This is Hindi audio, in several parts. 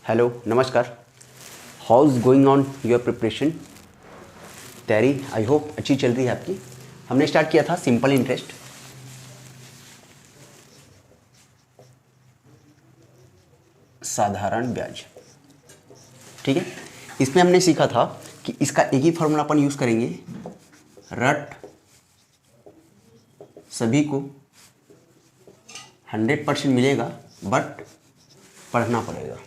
हेलो नमस्कार। How is going on your preparation? तैयारी आई होप अच्छी चल रही है आपकी। हमने स्टार्ट किया था सिंपल इंटरेस्ट, साधारण ब्याज, ठीक है। इसमें हमने सीखा था कि इसका एक ही फॉर्मूला अपन यूज़ करेंगे, रट सभी को 100% मिलेगा बट पढ़ना पड़ेगा,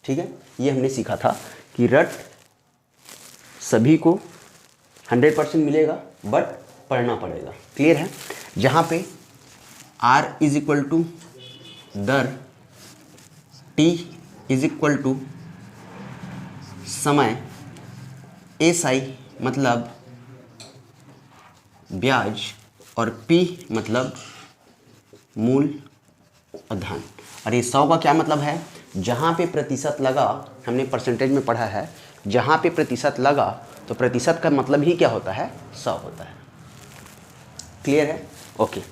ठीक है। ये हमने सीखा था कि रट सभी को 100% मिलेगा बट पढ़ना पड़ेगा, क्लियर है। जहाँ पे R इज इक्वल टू दर, T इज इक्वल टू समय, SI मतलब ब्याज और P मतलब मूल धन। और ये 100 का क्या मतलब है? जहाँ पे प्रतिशत लगा, हमने परसेंटेज में पढ़ा है, जहाँ पे प्रतिशत लगा तो प्रतिशत का मतलब ही क्या होता है? 100 होता है, क्लियर है। ओके,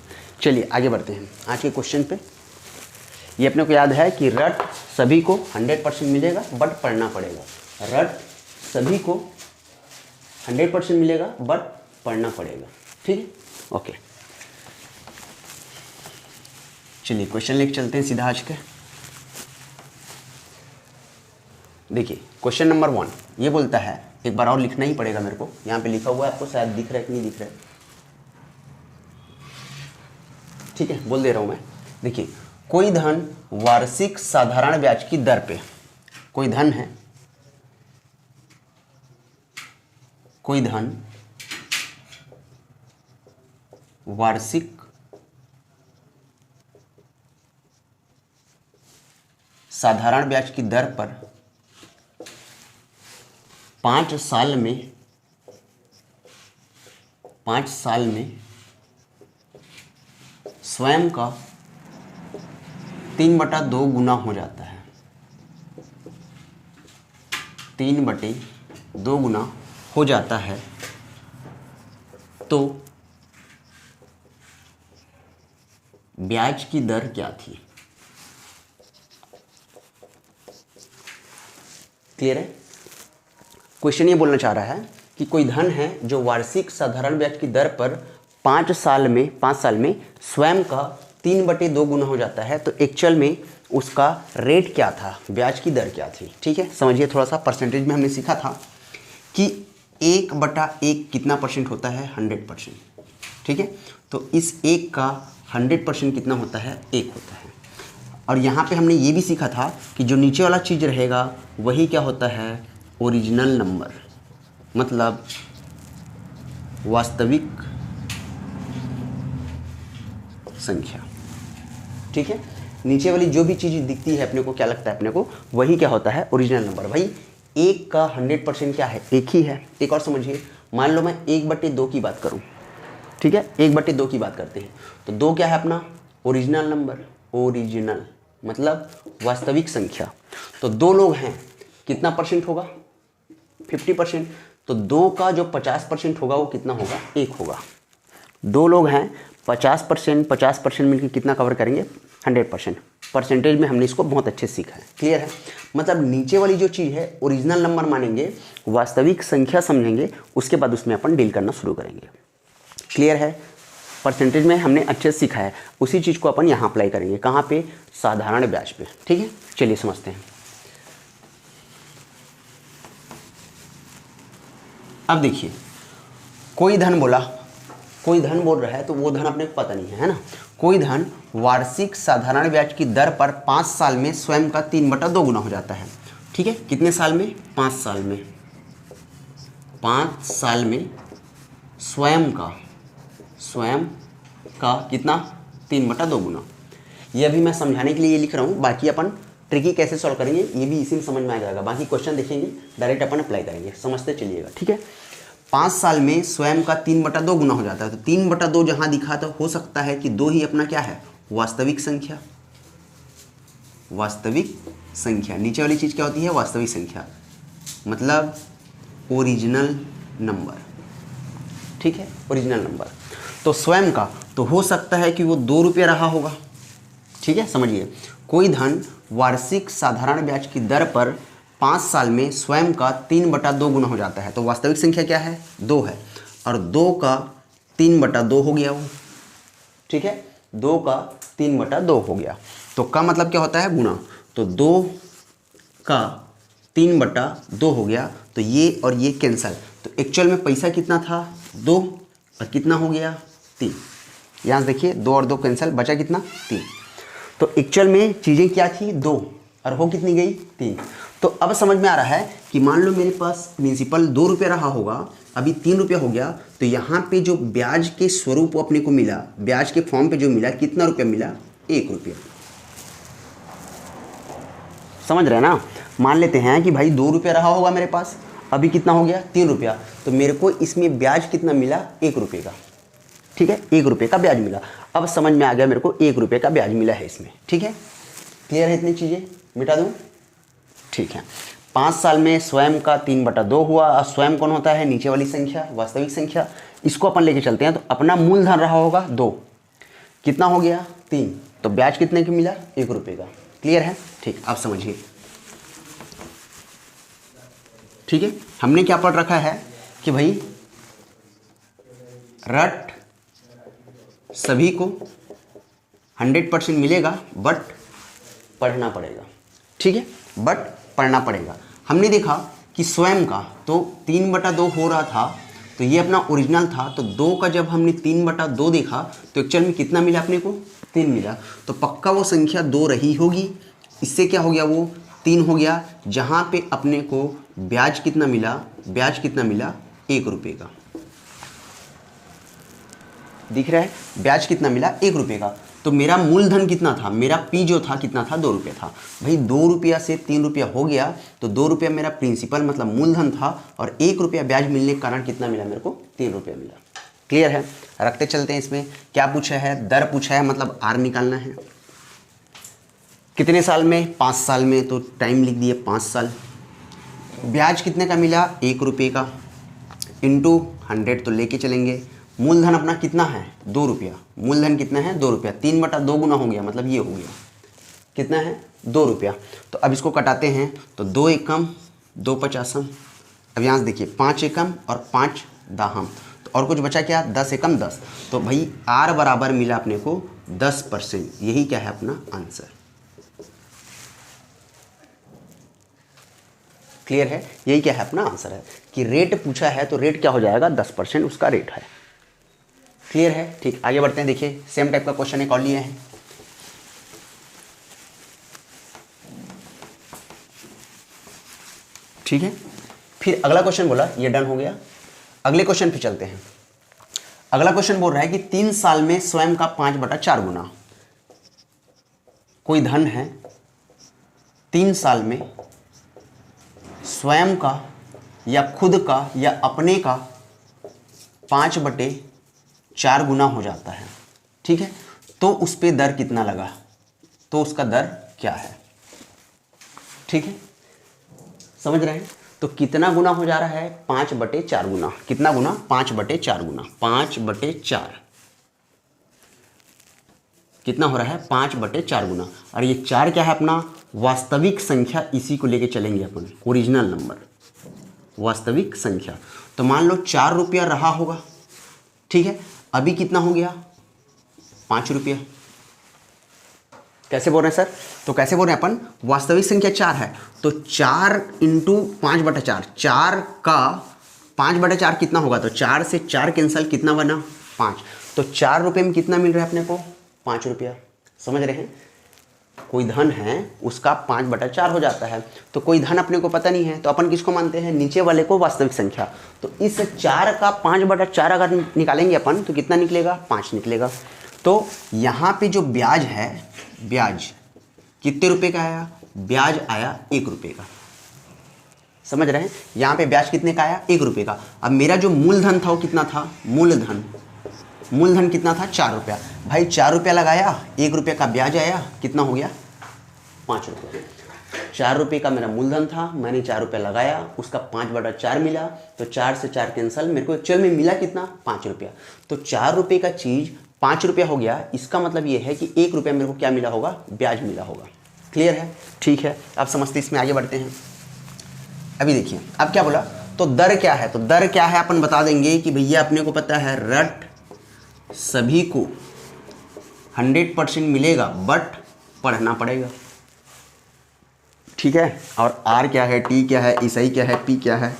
चलिए आगे बढ़ते हैं आज के क्वेश्चन पे। ये अपने को याद है कि रट सभी को 100% मिलेगा बट पढ़ना पड़ेगा। रट सभी को 100% मिलेगा बट पढ़ना पड़ेगा, ठीक है। ओके, चलिए क्वेश्चन लेके चलते हैं सीधा आज के। देखिए क्वेश्चन नंबर 1 ये बोलता है, एक बार और लिखना ही पड़ेगा मेरे को, यहाँ पे लिखा हुआ है, आपको शायद दिख रहा है कि नहीं दिख रहा है, ठीक है, बोल दे रहा हूँ मैं। देखिए, कोई धन वार्षिक साधारण ब्याज की दर पे, कोई धन है, कोई धन वार्षिक साधारण ब्याज की दर पर 5 साल में स्वयं का 3/2 गुना हो जाता है। 3/2 गुना हो जाता है तो ब्याज की दर क्या थी? क्लियर है। क्वेश्चन ये बोलना चाह रहा है कि कोई धन है जो वार्षिक साधारण ब्याज की दर पर 5 साल में स्वयं का 3/2 गुना हो जाता है, तो एक्चुअल में उसका रेट क्या था, ब्याज की दर क्या थी, ठीक है। समझिए थोड़ा सा, परसेंटेज में हमने सीखा था कि 1/1 कितना परसेंट होता है? 100%, ठीक है। तो इस 1 का 100% कितना होता है? 1 होता है। और यहाँ पे हमने ये भी सीखा था कि जो नीचे वाला चीज़ रहेगा वही क्या होता है? ओरिजिनल नंबर, मतलब वास्तविक संख्या, ठीक है। नीचे वाली जो भी चीज़ दिखती है अपने को, क्या लगता है अपने को, वही क्या होता है? Original number. भाई 1 का 100% क्या है? 1 ही है। एक और समझिए, मान लो मैं 1/2 की बात करूं, ठीक है, 1/2 की बात करते हैं, तो 2 क्या है अपना? ओरिजिनल नंबर, ओरिजिनल मतलब वास्तविक संख्या। तो 2 लोग हैं, कितना परसेंट होगा? 50%। तो 2 का जो 50% होगा वो कितना होगा? 1 होगा। 2 लोग हैं, 50% मिलकर कितना कवर करेंगे? 100%। परसेंटेज में हमने इसको बहुत अच्छे से सीखा है, क्लियर है। मतलब नीचे वाली जो चीज़ है ओरिजिनल नंबर मानेंगे, वास्तविक संख्या समझेंगे, उसके बाद उसमें अपन डील करना शुरू करेंगे, क्लियर है। परसेंटेज में हमने अच्छे से सीखा है, उसी चीज़ को अपन यहाँ अप्लाई करेंगे। कहाँ पे? साधारण ब्याज पे, ठीक है। चलिए समझते हैं। अब देखिए, कोई धन बोला, कोई धन बोल रहा है तो वो धन अपने को पता नहीं है, है ना। कोई धन वार्षिक साधारण ब्याज की दर पर 5 साल में स्वयं का 3/2 गुना हो जाता है, ठीक है। कितने साल में? 5 साल में। 5 साल में स्वयं का कितना? 3/2 गुना। ये अभी मैं समझाने के लिए ये लिख रहा हूँ, बाकी अपन ट्रिकी कैसे सॉल्व करेंगे ये भी इसी में समझ में आ जाएगा। बाकी क्वेश्चन देखेंगे, डायरेक्ट अपन अप्लाई करेंगे, समझते चलिएगा, ठीक है। 5 साल में स्वयं का 3/2 गुना हो जाता है, तो 3/2 जहाँ दिखा तो हो सकता है कि 2 ही अपना क्या है? वास्तविक संख्या। वास्तविक संख्या, नीचे वाली चीज़ क्या होती है? वास्तविक संख्या मतलब ओरिजिनल नंबर, ठीक है, ओरिजिनल नंबर। तो स्वयं का तो हो सकता है कि वो 2 रुपये रहा होगा, ठीक है। समझिए, कोई धन वार्षिक साधारण ब्याज की दर पर 5 साल में स्वयं का 3/2 गुना हो जाता है। तो वास्तविक संख्या क्या है? 2 है, और 2 का 3/2 हो गया वो, ठीक है, 2 का 3/2 हो गया। तो का मतलब क्या होता है? गुना। तो 2 का 3/2 हो गया, तो ये और ये कैंसल। तो एक्चुअल में पैसा कितना था? 2, और कितना हो गया? 3। यहाँ से देखिए 2 और 2 कैंसल, बचा कितना? 3। तो एक्चुअल में चीज़ें क्या थी? 2, और हो कितनी गई? 3। तो अब समझ में आ रहा है कि मान लो मेरे पास प्रिंसिपल 2 रुपये रहा होगा, अभी 3 रुपये हो गया, तो यहाँ पे जो ब्याज के स्वरूप अपने को मिला, ब्याज के फॉर्म पे जो मिला, कितना रुपया मिला? 1 रुपया। समझ रहे हैं ना? मान लेते हैं कि भाई 2 रुपये रहा होगा मेरे पास, अभी कितना हो गया? 3 रुपया। तो मेरे को इसमें ब्याज कितना मिला? 1 रुपये का, ठीक है, 1 रुपये का ब्याज मिला। अब समझ में आ गया मेरे को 1 रुपये का ब्याज मिला है इसमें, ठीक है। क्लियर है? इतनी चीज़ें मिटा दूँ? ठीक है। 5 साल में स्वयं का 3/2 हुआ। और स्वयं कौन होता है? नीचे वाली संख्या, वास्तविक संख्या। इसको अपन लेके चलते हैं। तो अपना मूलधन रहा होगा 2, कितना हो गया? 3। तो ब्याज कितने की मिला? 1 रुपये का। क्लियर है? ठीक, आप समझिए। ठीक है, हमने क्या पढ़ रखा है कि भाई रट सभी को 100% मिलेगा, बट पढ़ना पड़ेगा, ठीक है, बट पढ़ना पड़ेगा। हमने देखा कि स्वयं का तो 3/2 हो रहा था, तो ये अपना ओरिजिनल था। तो 2 का जब हमने 3/2 देखा तो एक्चुअल में कितना मिला अपने को? 3 मिला। तो पक्का वो संख्या 2 रही होगी। इससे क्या हो गया? वो 3 हो गया। जहाँ पे अपने को ब्याज कितना मिला? ब्याज कितना मिला? 1 रुपये का। दिख रहा है? ब्याज कितना मिला? 1 रुपये का। तो मेरा मूलधन कितना था? मेरा पी जो था कितना था? 2 रुपये था। भाई 2 रुपया से 3 रुपया हो गया, तो 2 रुपया मेरा प्रिंसिपल मतलब मूलधन था, और 1 रुपया ब्याज मिलने के कारण कितना मिला मेरे को? 3 रुपया मिला। क्लियर है? रखते चलते हैं। इसमें क्या पूछा है? दर पूछा है, मतलब आर निकालना है। कितने साल में? 5 साल में। तो टाइम लिख दिए 5 साल। ब्याज कितने का मिला? 1 रुपये का, इंटू 100 तो लेके चलेंगे। मूलधन अपना कितना है? 2 रुपया। मूलधन कितना है? 2 रुपया। 3/2 गुना हो गया, मतलब ये हो गया कितना है? 2 रुपया। तो अब इसको कटाते हैं, तो 2 एकम 2 पचासम। अब यहाँ से देखिए 5 एकम और 5 दाहम, तो और कुछ बचा क्या? 10 एकम 10। तो भाई आर बराबर मिला अपने को 10%। यही क्या है अपना आंसर। क्लियर है? यही क्या है अपना आंसर है कि रेट पूछा है, तो रेट क्या हो जाएगा? 10% उसका रेट है। क्लियर है? ठीक, आगे बढ़ते हैं। देखिए सेम टाइप का क्वेश्चन एक और लिए हैं। ठीक है, फिर अगला क्वेश्चन बोला, ये डन हो गया। अगले क्वेश्चन पे चलते हैं। अगला क्वेश्चन बोल रहा है कि 3 साल में स्वयं का 5/4 गुना। कोई धन है 3 साल में स्वयं का या खुद का या अपने का 5/4 गुना हो जाता है, ठीक है। तो उस पे दर कितना लगा? तो उसका दर क्या है? ठीक है, समझ रहे हैं? तो कितना गुना हो जा रहा है? 5/4 गुना। कितना गुना? 5/4 गुना। 5/4 कितना हो रहा है? 5/4 गुना। और ये 4 क्या है अपना? वास्तविक संख्या। इसी को लेके चलेंगे अपन, ओरिजिनल नंबर, वास्तविक संख्या। तो मान लो 4 रुपया रहा होगा, ठीक है। अभी कितना हो गया? 5 रुपया। कैसे बोल रहे हैं सर? तो कैसे बोल रहे हैं अपन? वास्तविक संख्या 4 है, तो 4 इंटू 5/4। 4 का 5/4 कितना होगा? तो 4 से 4 कैंसल, कितना बना? 5। तो 4 रुपये में कितना मिल रहा है अपने को? 5 रुपया। समझ रहे हैं? कोई धन है उसका 5/4 हो जाता है। तो कोई धन अपने को पता नहीं है, तो अपन किसको मानते हैं? नीचे वाले को वास्तविक संख्या। तो इस 4 का 5/4 अगर निकालेंगे अपन तो कितना निकलेगा? 5 निकलेगा। तो यहाँ पे जो ब्याज है, ब्याज कितने रुपए का आया? ब्याज आया 1 रुपये का। समझ रहे हैं? यहाँ पे ब्याज कितने का आया? 1 रुपये का। अब मेरा जो मूलधन था वो कितना था? मूलधन कितना था? 4 रुपया। भाई 4 रुपया लगाया, 1 रुपये का ब्याज आया, कितना हो गया? 5 रुपये। 4 रुपये का मेरा मूलधन था, मैंने 4 रुपया लगाया, उसका 5/4 मिला। तो 4 से 4 कैंसल, मेरे को एक्चुअल में मिला कितना? 5 रुपया। तो 4 रुपये का चीज़ 5 रुपया हो गया। इसका मतलब ये है कि 1 रुपया मेरे को क्या मिला होगा? ब्याज मिला होगा। क्लियर है? ठीक है, आप समझते इसमें आगे बढ़ते हैं। अभी देखिए अब क्या बोला, तो दर क्या है, तो दर क्या है अपन बता देंगे कि भैया अपने को पता है रट सभी को 100% मिलेगा बट पढ़ना पड़ेगा। ठीक है, और आर क्या है, टी क्या है, एसआई क्या है, पी क्या है,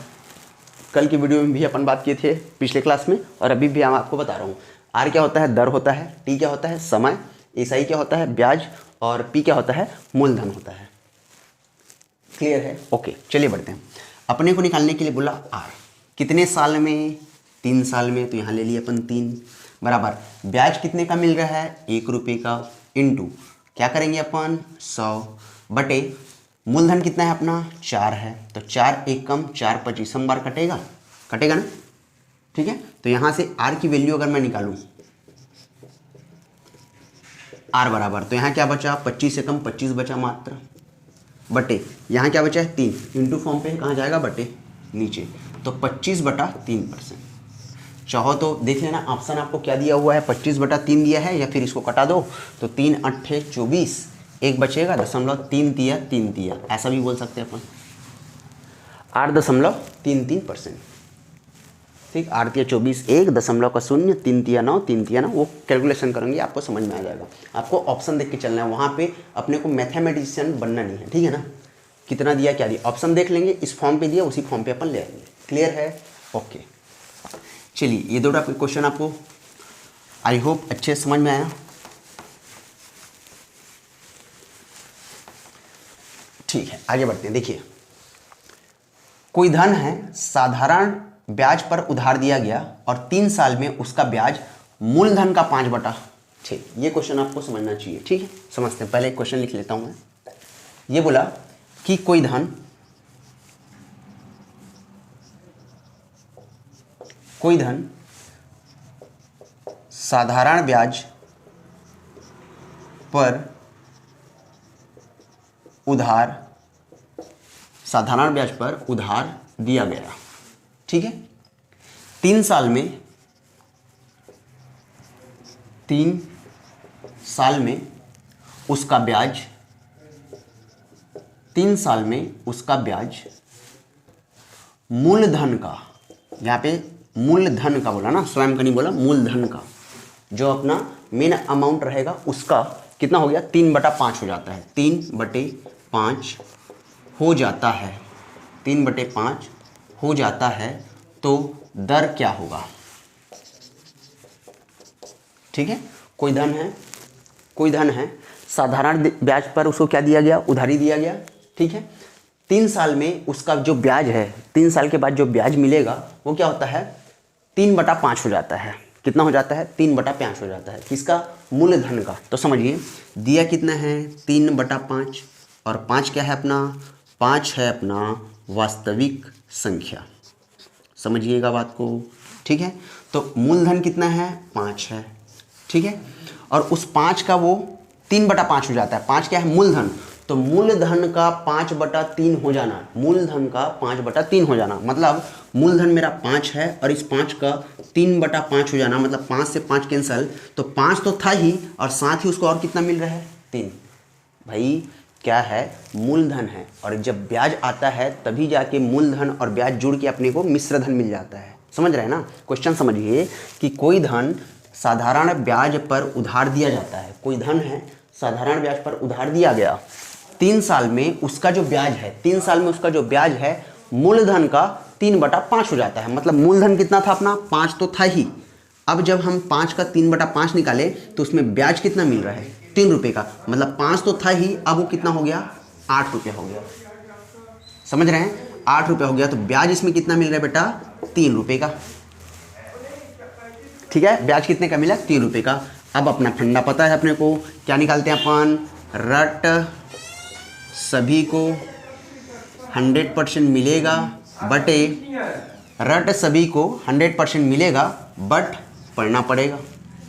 कल की वीडियो में भी अपन बात किए थे पिछले क्लास में, और अभी भी मैं आपको बता रहा हूँ। आर क्या होता है, दर होता है, टी क्या होता है, समय, एसआई क्या होता है, ब्याज, और पी क्या होता है, मूलधन होता है। क्लियर है? ओके, चलिए बढ़ते हैं। अपने को निकालने के लिए बोला आर कितने साल में, 3 साल में, तो यहाँ ले लिए अपन 3 बराबर ब्याज कितने का मिल रहा है, 1 रुपये का, इंटू क्या करेंगे अपन 100 बटे मूलधन कितना है अपना 4 है, तो 4 एक कम 4 25 बार कटेगा, कटेगा ना। ठीक है, तो यहाँ से आर की वैल्यू अगर मैं निकालूँ आर बराबर, तो यहाँ क्या बचा 25 से कम 25 बचा मात्र, बटे यहाँ क्या बचा है 3, इंटू फॉर्म पे कहाँ जाएगा बटे नीचे, तो 25/3%। चाहो तो देख लेना ऑप्शन आपको क्या दिया हुआ है, 25/3 दिया है, या फिर इसको कटा दो तो 3 8 24, एक बचेगा 0.3 तिया, ऐसा भी बोल सकते हैं अपन 8.33%। ठीक, 8 तिया 24, 1.0 3 तिया 9, वो कैलकुलेशन करेंगे आपको समझ में आ जाएगा। आपको ऑप्शन देख के चलना है, वहाँ पे अपने को मैथमेटिशियन बनना नहीं है। ठीक है ना, कितना दिया क्या दिया ऑप्शन देख लेंगे, इस फॉर्म पे दिया उसी फॉर्म पे अपन ले आएंगे। क्लियर है? ओके, चलिए ये दो क्वेश्चन आपको आई होप अच्छे समझ में आया। ठीक है, आगे बढ़ते हैं। देखिए कोई धन है साधारण ब्याज पर उधार दिया गया और 3 साल में उसका ब्याज मूलधन का 5/, ठीक, ये क्वेश्चन आपको समझना चाहिए। ठीक है, समझते हैं। पहले एक क्वेश्चन लिख लेता हूं मैं। ये बोला कि कोई धन साधारण ब्याज पर उधार दिया गया। ठीक है, 3 साल में उसका ब्याज 3 साल में उसका ब्याज मूलधन का, यहाँ पे मूलधन का बोला ना, स्वयं का नहीं बोला, मूलधन का जो अपना मेन अमाउंट रहेगा उसका कितना हो गया 3/5 हो जाता है, 3/5 हो जाता है, 3/5 हो जाता है, तो दर क्या होगा। ठीक है, कोई धन है साधारण ब्याज पर उसको क्या दिया गया, उधारी दिया गया। ठीक है, 3 साल में उसका जो ब्याज है, 3 साल के बाद जो ब्याज मिलेगा वो क्या होता है 3/5 हो जाता है। कितना हो जाता है 3/5 हो जाता है, किसका, मूलधन का। तो समझिए दिया कितना है 3/5, और 5 क्या है अपना, 5 है अपना वास्तविक संख्या। समझिएगा बात को। ठीक है, तो मूलधन कितना है 5 है। ठीक है, और उस 5 का वो 3/5 हो जाता है, 5 क्या है मूलधन, तो मूलधन का 5/3 हो जाना, मूलधन का 5/3 हो जाना, मतलब मूलधन मेरा 5 है और इस 5 का 3/5 हो जाना, मतलब 5 से 5 कैंसल, तो 5 तो था ही और साथ ही उसको और कितना मिल रहा है 3। भाई क्या है, मूलधन है, और जब ब्याज आता है तभी जाके मूलधन और ब्याज जुड़ के अपने को मिश्र धन मिल जाता है। समझ रहे हैं ना। क्वेश्चन समझिए कि कोई धन साधारण ब्याज पर उधार दिया जाता है, कोई धन है साधारण ब्याज पर उधार दिया गया, 3 साल में उसका जो ब्याज है, 3 साल में उसका जो ब्याज है मूलधन का 3/5 हो जाता है, मतलब मूलधन कितना था अपना 5 तो था ही, अब जब हम 5 का 3/5 निकाले तो उसमें ब्याज कितना मिल रहा है 3 रुपये का, मतलब 5 तो था ही, अब वो कितना हो गया 8 रुपये हो गया। समझ रहे हैं, 8 रुपये हो गया, तो ब्याज इसमें कितना मिल रहा है बेटा 3 रुपये का। ठीक है, ब्याज कितने का मिला 3 रुपये का। अब अपना फंडा पता है अपने को, क्या निकालते हैं अपन, रट सभी को 100% मिलेगा बटे, रट सभी को 100% मिलेगा बट पढ़ना पड़ेगा।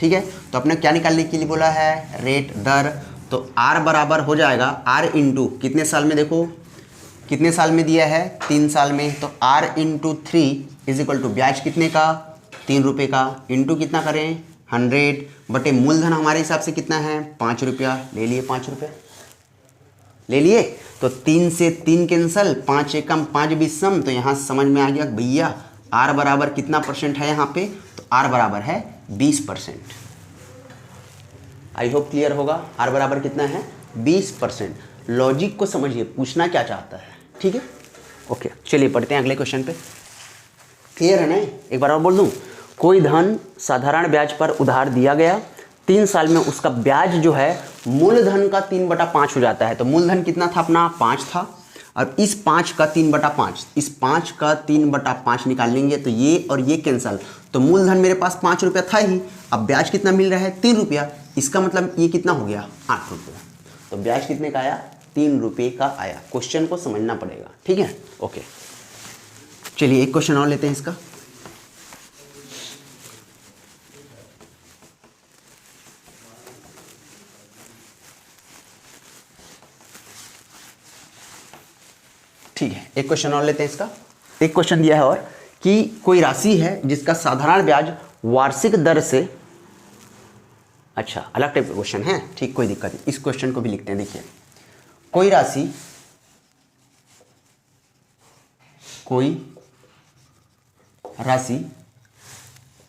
ठीक है, तो अपने क्या निकालने के लिए बोला है, रेट, दर, तो आर बराबर हो जाएगा आर इंटू कितने साल में, देखो कितने साल में दिया है 3 साल में, तो R into 3 is equal to ब्याज कितने का 3 रुपये का, इंटू कितना करें 100 बटे मूलधन हमारे हिसाब से कितना है 5 रुपया, ले लिए 5 रुपये। ले लिए। तो 3 से 3 कैंसल, 5 एकम 5 बीसम, तो यहाँ समझ में आ गया भैया आर बराबर कितना परसेंट है यहाँ पे, तो आर बराबर है 20%। आई होप क्लियर होगा। आर बराबर कितना है 20%। लॉजिक को समझिए, पूछना क्या चाहता है, ठीक है। ओके चलिए पढ़ते हैं अगले क्वेश्चन पे। क्लियर है ना, एक बार और बोल दूं। कोई धन साधारण ब्याज पर उधार दिया गया, 3 साल में उसका ब्याज जो है मूलधन का 3/5 हो जाता है। तो मूलधन कितना था अपना 5 था, और इस 5 का 3/5, इस 5 का 3/5 निकाल लेंगे तो ये और ये कैंसल, तो मूलधन मेरे पास 5 रुपया था ही, अब ब्याज कितना मिल रहा है 3 रुपया, इसका मतलब ये कितना हो गया 8 रुपया। तो ब्याज कितने का आया 3 रुपये का आया। क्वेश्चन को समझना पड़ेगा, ठीक है। ओके चलिए एक क्वेश्चन और लेते हैं इसका। ठीक है एक क्वेश्चन और लेते हैं इसका। एक क्वेश्चन दिया है और कि कोई राशि है जिसका साधारण ब्याज वार्षिक दर से, अच्छा अलग टाइप का क्वेश्चन है, ठीक कोई दिक्कत नहीं, इस क्वेश्चन को भी लिखते हैं। देखिए कोई राशि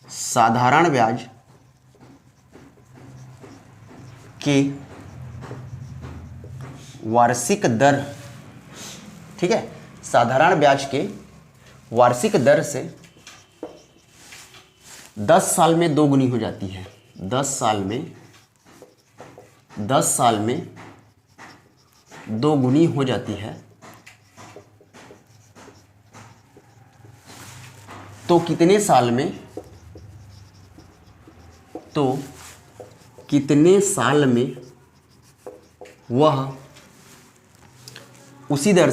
साधारण ब्याज के वार्षिक दर, ठीक है, साधारण ब्याज के वार्षिक दर से 10 साल में 2 गुनी हो जाती है। 10 साल में 2 गुनी हो जाती है, तो कितने साल में वह उसी दर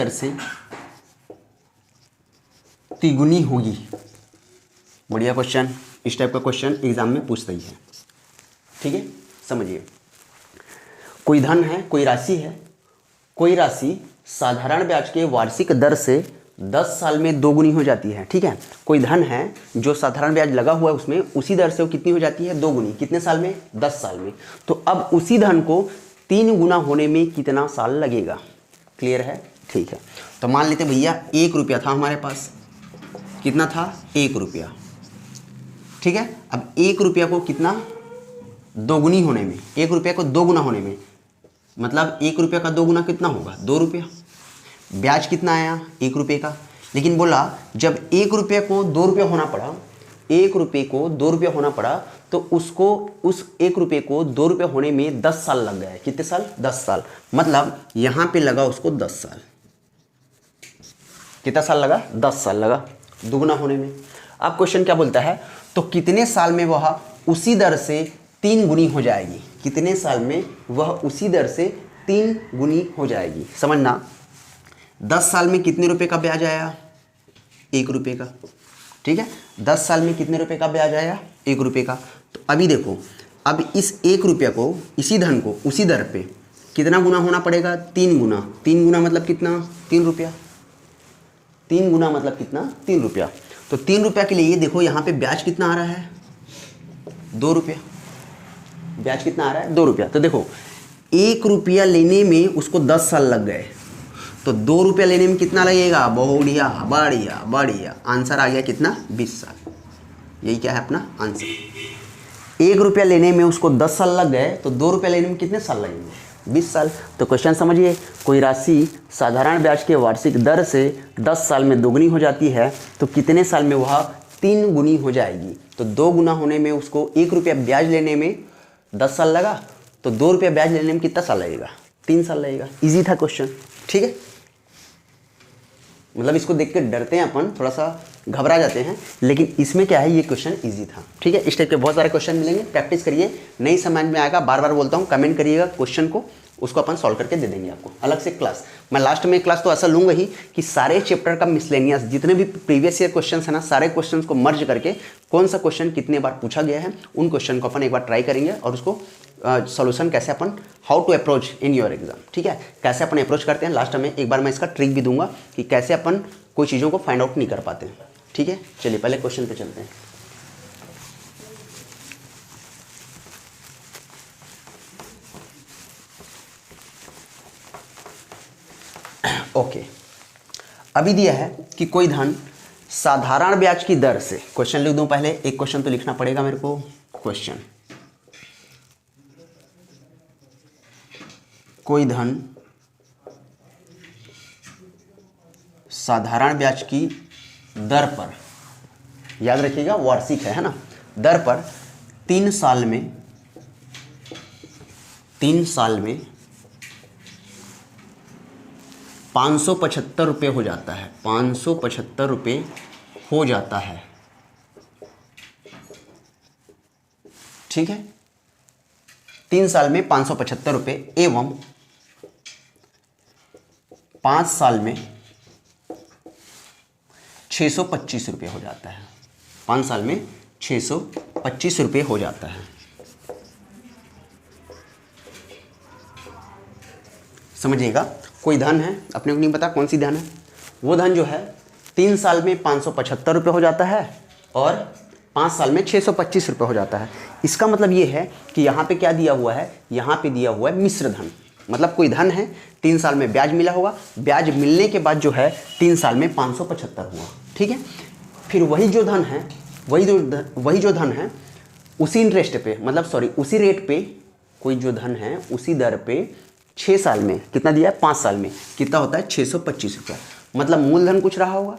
से तिगुनी होगी। बढ़िया क्वेश्चन, इस टाइप का क्वेश्चन एग्जाम में पूछता ही है, ठीक है। समझिए कोई धन है, कोई राशि है, कोई राशि साधारण ब्याज के वार्षिक दर से 10 साल में 2 गुनी हो जाती है, ठीक है। कोई धन है जो साधारण ब्याज लगा हुआ है उसमें, उसी दर से वो कितनी हो जाती है 2 गुनी। कितने साल में 10 साल में। तो अब उसी धन को 3 गुना होने में कितना साल लगेगा। क्लियर है, ठीक है। तो मान लेते भैया 1 रुपया था हमारे पास, कितना था 1 रुपया, ठीक है। अब 1 रुपया को कितना 2 गुनी होने में, 1 रुपया को 2 गुना होने में, मतलब 1 रुपया का 2 गुना कितना होगा 2 रुपया। ब्याज कितना आया 1 रुपये का, लेकिन बोला जब 1 रुपये को 2 रुपया होना पड़ा, 1 रुपये को 2 रुपया होना पड़ा, तो उसको उस 1 रुपये को 2 रुपये होने में 10 साल लग गए। कितने साल 10 साल, मतलब यहाँ पे लगा उसको 10 साल। कितना साल लगा 10 साल लगा दुगुना होने में। अब क्वेश्चन क्या बोलता है, तो कितने साल में वह उसी दर से 3 गुनी हो जाएगी। कितने साल में वह उसी दर से 3 गुनी हो जाएगी। समझना 10 साल में कितने रुपए का ब्याज आया 1 रुपये का, ठीक है। 10 साल में कितने रुपए का ब्याज आया 1 रुपये का। तो अभी देखो, अब इस 1 रुपये को, इसी धन को उसी दर पे कितना गुना होना पड़ेगा 3 गुना। 3 गुना मतलब कितना 3 रुपया। 3 गुना मतलब कितना 3 रुपया। तो 3 रुपया के लिए ये देखो यहाँ पे ब्याज कितना आ रहा है 2 रुपया। ब्याज कितना आ रहा है 2 रुपया। तो देखो 1 रुपया लेने में उसको 10 साल लग गए, तो 2 रुपया लेने में कितना लगेगा। बढ़िया बढ़िया बढ़िया, आंसर आ गया कितना 20 साल। यही क्या है अपना आंसर। 1 रुपया लेने में उसको 10 साल लग गए, तो 2 रुपया लेने में कितने साल लगेंगे 20 साल। तो क्वेश्चन समझिए, कोई राशि साधारण ब्याज के वार्षिक दर से 10 साल में दोगुनी हो जाती है, तो कितने साल में वह 3 गुनी हो जाएगी। तो 2 गुना होने में उसको 1 रुपया ब्याज लेने में 10 साल लगा, तो 2 रुपया ब्याज लेने में कितना साल लगेगा 3 साल लगेगा। इजी था क्वेश्चन, ठीक है। मतलब इसको देख के डरते हैं अपन, थोड़ा सा घबरा जाते हैं, लेकिन इसमें क्या है ये क्वेश्चन इजी था, ठीक है। इस टाइप के बहुत सारे क्वेश्चन मिलेंगे, प्रैक्टिस करिए, नहीं समझ में आएगा बार बार बोलता हूँ कमेंट करिएगा क्वेश्चन को, उसको अपन सॉल्व करके दे देंगे आपको अलग से क्लास। मैं लास्ट में क्लास तो ऐसा लूँगा ही कि सारे चैप्टर का मिसलेनियस जितने भी प्रीवियस ईयर क्वेश्चन है ना, सारे क्वेश्चन को मर्ज करके कौन सा क्वेश्चन कितने बार पूछा गया है उन क्वेश्चन को अपन एक बार ट्राई करेंगे, और उसको सॉल्यूशन कैसे अपन how to approach in your exam, ठीक है, कैसे अपन अप्रोच करते हैं। लास्ट में एक बार मैं इसका ट्रिक भी दूंगा कि कैसे अपन कोई चीज़ों को फाइंड आउट नहीं कर पाते हैं, ठीक है। चलिए पहले क्वेश्चन पे चलते हैं। ओके, अभी दिया है कि कोई धन साधारण ब्याज की दर से, क्वेश्चन लिख दूं पहले, एक क्वेश्चन तो लिखना पड़ेगा मेरे को। क्वेश्चन, कोई धन साधारण ब्याज की दर पर, याद रखिएगा वार्षिक है ना, दर पर 3 साल में 575 रुपये हो जाता है, 575 रुपये हो जाता है, ठीक है। 3 साल में 575 रुपये एवं 5 साल में 625 रुपये हो जाता है, 5 साल में 625 रुपये हो जाता है। समझिएगा, कोई धन है, अपने को नहीं पता कौन सी धन है, वो धन जो है 3 साल में 575 रुपये हो जाता है और 5 साल में 625 रुपये हो जाता है। इसका मतलब ये है कि यहाँ पे क्या दिया हुआ है, यहाँ पे दिया हुआ है मिश्र धन, मतलब कोई धन है 3 साल में ब्याज मिला होगा, ब्याज मिलने के बाद जो है 3 साल में 575 हुआ, ठीक है। फिर वही जो धन है, वही जो धन है उसी इंटरेस्ट पे, मतलब सॉरी उसी रेट पे, कोई जो धन है उसी दर पे 6 साल में कितना दिया है, 5 साल में कितना होता है 625 रुपया, मतलब मूलधन कुछ रहा होगा,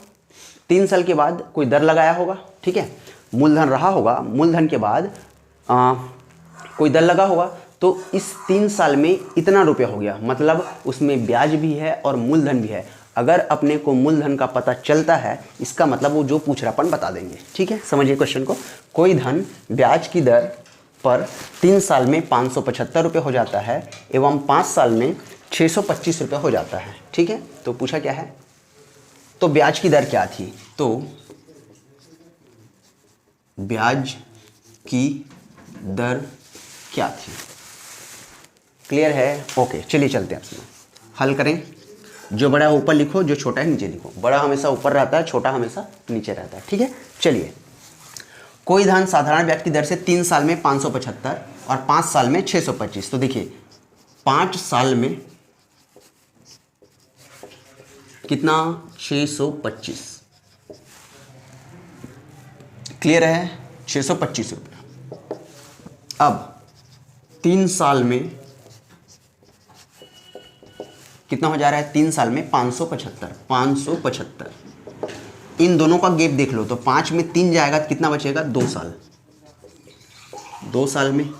3 साल के बाद कोई दर लगाया होगा, ठीक है, मूलधन रहा होगा, मूलधन के बाद कोई दर लगा होगा, तो इस 3 साल में इतना रुपया हो गया, मतलब उसमें ब्याज भी है और मूलधन भी है। अगर अपने को मूलधन का पता चलता है, इसका मतलब वो जो पूछ रहा अपन बता देंगे, ठीक है। समझिए क्वेश्चन को, कोई धन ब्याज की दर पर 3 साल में 575 रुपये हो जाता है एवं 5 साल में 625 रुपये हो जाता है, ठीक है। तो पूछा क्या है, तो ब्याज की दर क्या थी, तो ब्याज की दर क्या थी, क्लियर है। ओके, चलिए चलते हैं, हल करें। जो बड़ा है ऊपर लिखो, जो छोटा है नीचे लिखो, बड़ा हमेशा ऊपर रहता है, छोटा हमेशा नीचे रहता है, ठीक है। चलिए, कोई धन साधारण ब्याज की दर से 3 साल में 575 और 5 साल में 625, तो देखिए 5 साल में कितना 625, क्लियर है, 625 रुपये। अब 3 साल में कितना हो जा रहा है, 3 साल में 575, इन दोनों का गैप देख लो, तो 5 में 3 जाएगा तो कितना बचेगा, 2 साल, 2 साल में,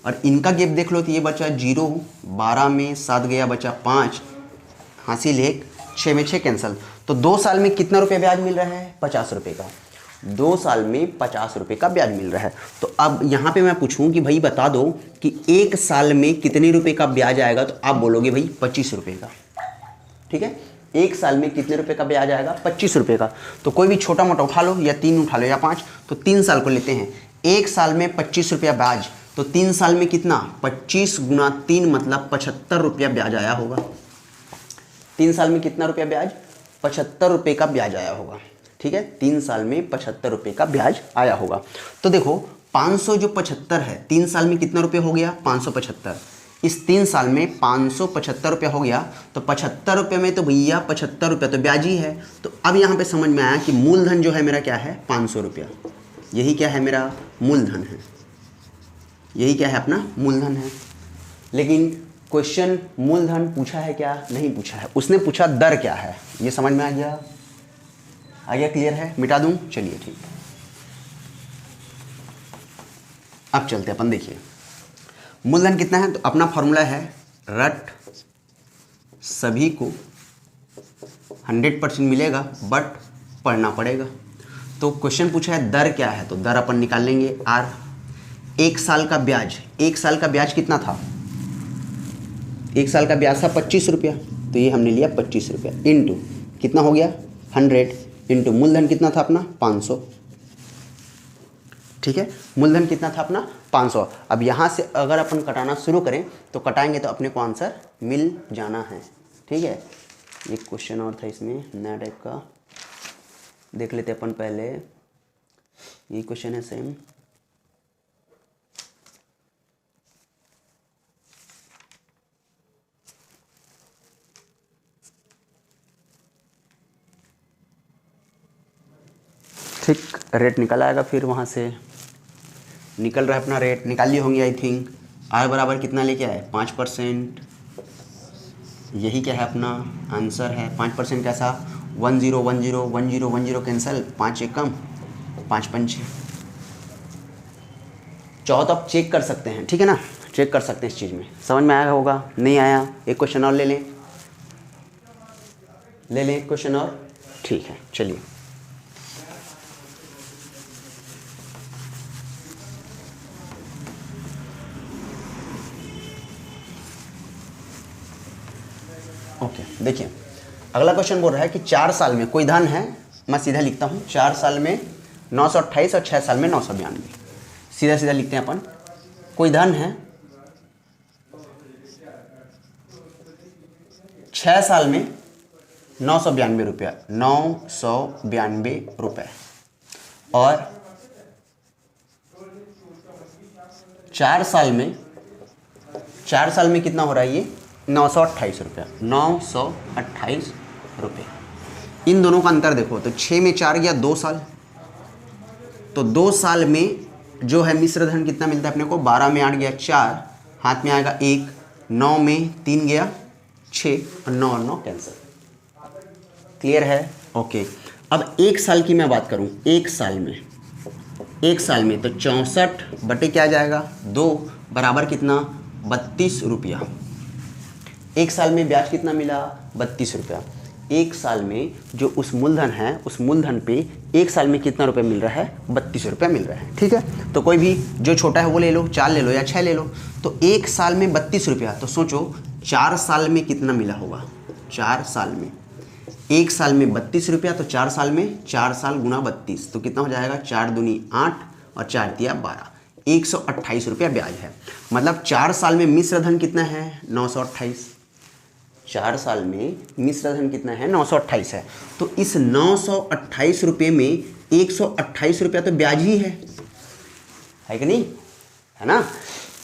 और इनका गैप देख लो तो ये बचा 0, 12 में 7 गया बचा 5, हासिल 1, 6 में 6 कैंसिल, तो 2 साल में कितना रुपये ब्याज मिल रहा है, 50 रुपये का, 2 साल में 50 रुपये का ब्याज मिल रहा है। तो अब यहाँ पे मैं पूछूं कि भाई बता दो कि 1 साल में कितने रुपए का ब्याज आएगा, तो आप बोलोगे भाई 25 रुपये का, ठीक है। 1 साल में कितने रुपए का ब्याज आएगा, 25 रुपये का। तो कोई भी छोटा मोटा उठा लो, या 3 उठा लो या 5, तो 3 साल को लेते हैं, 1 साल में 25 रुपया ब्याज, तो 3 साल में कितना, 25 गुना 3 मतलब 75 रुपया ब्याज आया होगा। 3 साल में कितना रुपया ब्याज, 75 रुपये का ब्याज आया होगा, ठीक है। 3 साल में 75 रुपये का ब्याज आया होगा। तो देखो 500 जो 75 है, 3 साल में कितना रुपये हो गया, 575, इस 3 साल में 575 रुपया हो गया, तो 75 रुपये में तो भैया 75 रुपया तो ब्याज ही है। तो अब यहाँ पे समझ में आया कि मूलधन जो है मेरा क्या है, 500 रुपया, यही क्या है मेरा मूलधन है, यही क्या है अपना मूलधन है। लेकिन क्वेश्चन मूलधन पूछा है क्या, नहीं पूछा है, उसने पूछा दर क्या है, ये समझ में आ गया, क्लियर है, मिटा दूं, चलिए ठीक है। अब चलते अपन, देखिए मूलधन कितना है, तो अपना फॉर्मूला है रट सभी को 100% मिलेगा बट पढ़ना पड़ेगा। तो क्वेश्चन पूछा है दर क्या है, तो दर अपन निकाल लेंगे आर। 1 साल का ब्याज, 1 साल का ब्याज कितना था, 1 साल का ब्याज था 25 रुपया, तो ये हमने लिया 25 रुपया इंटू कितना हो गया 100, इंटू मूलधन कितना था अपना 500, ठीक है। मूलधन कितना था अपना 500। अब यहाँ से अगर अपन कटाना शुरू करें तो कटाएंगे तो अपने को आंसर मिल जाना है, ठीक है। एक क्वेश्चन और था इसमें नया टाइप का, देख लेते अपन पहले, यही क्वेश्चन है सेम। ठीक, रेट निकल आएगा फिर वहाँ से, निकल रहा है अपना रेट, निकाल लिए होंगे आई थिंक। आर बराबर कितना लेके आए 5%, यही क्या है अपना आंसर है 5%। कैसा 10 10 10 10 10 कैंसिल, 5 एक कम 5 पंचे। चाहो तो आप चेक कर सकते हैं, ठीक है ना, चेक कर सकते हैं इस चीज़ में। समझ में आया होगा, नहीं आया एक क्वेश्चन और ले लें एक क्वेश्चन और, ठीक है चलिए। ओके देखिए, अगला क्वेश्चन बोल रहा है कि 4 साल में कोई धन है, मैं सीधा लिखता हूँ, 4 साल में 928 और 6 साल में 992। सीधा सीधा लिखते हैं अपन। कोई धन है 6 साल में 992 रुपया, 992 रुपये, और 4 साल में कितना हो रहा है ये 928 रुपया, 928 रुपये। इन दोनों का अंतर देखो तो 6 में 4 गया 2 साल, तो 2 साल में जो है मिश्र धन कितना मिलता है अपने को, 12 में 8 गया 4, हाथ में आएगा 1, 9 में 3 गया 6 और 9 और 9 कैंसिल। क्लियर है? ओके। अब 1 साल की मैं बात करूं, 1 साल में तो 64 बटे क्या जाएगा 2 बराबर कितना 32 रुपया। 1 साल में ब्याज कितना मिला 32 रुपया। 1 साल में जो उस मूलधन है, उस मूलधन पे 1 साल में कितना रुपये मिल रहा है 32 रुपया मिल रहा है, ठीक है। तो कोई भी जो छोटा है वो ले लो, 4 ले लो या 6 ले लो। तो 1 साल में 32 रुपया, तो सोचो 4 साल में कितना मिला होगा। 4 साल में 1 साल में 32 रुपया, तो 4 साल में 4 साल गुना 32 तो कितना हो जाएगा 4 दूनी 8 और 4 तिया 12, 128 रुपया ब्याज है। मतलब 4 साल में मिश्र धन कितना है 928। 4 साल में मिश्र धन कितना है 928 है। तो इस 928 रुपये में 128 रुपया तो ब्याज ही है कि नहीं, है ना।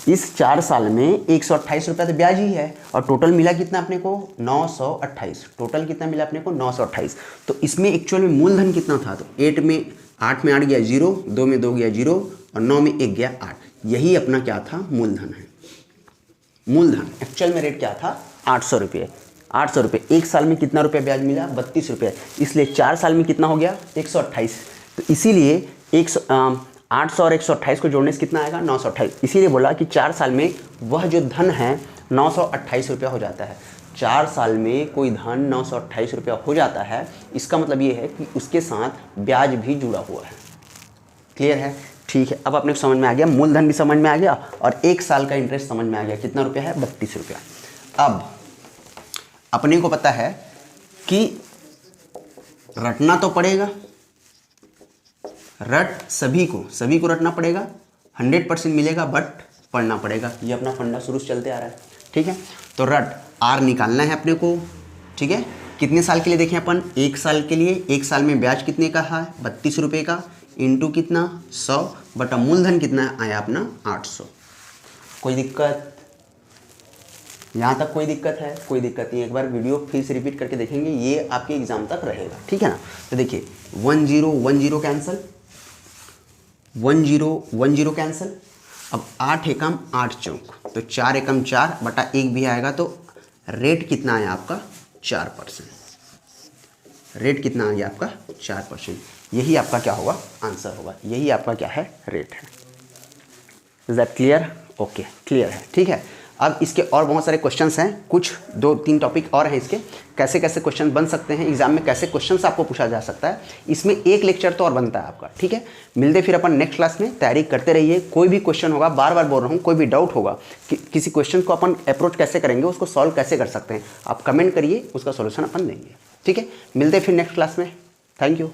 इस 4 साल में 128 रुपया तो ब्याज ही है, और टोटल मिला कितना अपने को 928। टोटल कितना मिला अपने को 928। तो इसमें एक्चुअल में मूलधन कितना था, तो 8 में 8 गया 0, 2 में 2 गया 0 और 9 में 1 गया 8। यही अपना क्या था मूलधन है। मूलधन एक्चुअल में रेट क्या था 800 रुपये। 800 रुपये 1 साल में कितना रुपया ब्याज मिला 32 रुपये, इसलिए 4 साल में कितना हो गया 128। तो इसीलिए 800 और 128 को जोड़ने से कितना आएगा 928। इसीलिए बोला कि 4 साल में वह जो धन है 928 रुपया हो जाता है। 4 साल में कोई धन 928 रुपया हो जाता है, इसका मतलब ये है कि उसके साथ ब्याज भी जुड़ा हुआ है। क्लियर है? ठीक है। अब अपने को समझ में आ गया, मूलधन भी समझ में आ गया और 1 साल का इंटरेस्ट समझ में आ गया। कितना रुपया है 32 रुपया। अब अपने को पता है कि रटना तो पड़ेगा, सभी को रटना पड़ेगा, 100% मिलेगा बट पढ़ना पड़ेगा। ये अपना फंडा शुरू से चलते आ रहा है, ठीक है। तो आर निकालना है अपने को, ठीक है। कितने साल के लिए देखें अपन 1 साल के लिए। 1 साल में ब्याज कितने का है 32 रुपये का, इंटू कितना 100 बटा मूलधन कितना आया अपना 800। कोई दिक्कत? यहाँ तक कोई दिक्कत है? कोई दिक्कत नहीं। एक बार वीडियो फिर से रिपीट करके देखेंगे, ये आपके एग्जाम तक रहेगा, ठीक है ना। तो देखिए 10 10 कैंसिल, 10 कैंसिल। अब 8 एकम 8 चौक, तो 4 एकम 4 बटा 1 भी आएगा। तो रेट कितना आया आपका 4%। रेट कितना आ गया आपका 4%। यही आपका क्या होगा आंसर होगा, यही आपका क्या है रेट है। Is that clear? Okay clear है, ठीक है। अब इसके और बहुत सारे क्वेश्चंस हैं, कुछ 2-3 टॉपिक और हैं इसके, कैसे कैसे क्वेश्चन बन सकते हैं एग्जाम में, कैसे क्वेश्चंस आपको पूछा जा सकता है। इसमें एक लेक्चर तो और बनता है आपका, ठीक है। मिलते फिर अपन नेक्स्ट क्लास में, तैयारी करते रहिए। कोई भी क्वेश्चन होगा, बार बार बोल रहा हूँ, कोई भी डाउट होगा कि किसी क्वेश्चन को अपन अप्रोच कैसे करेंगे, उसको सॉल्व कैसे कर सकते हैं, आप कमेंट करिए, उसका सोल्यूशन अपन देंगे, ठीक है। मिलते फिर नेक्स्ट क्लास में। Thank you.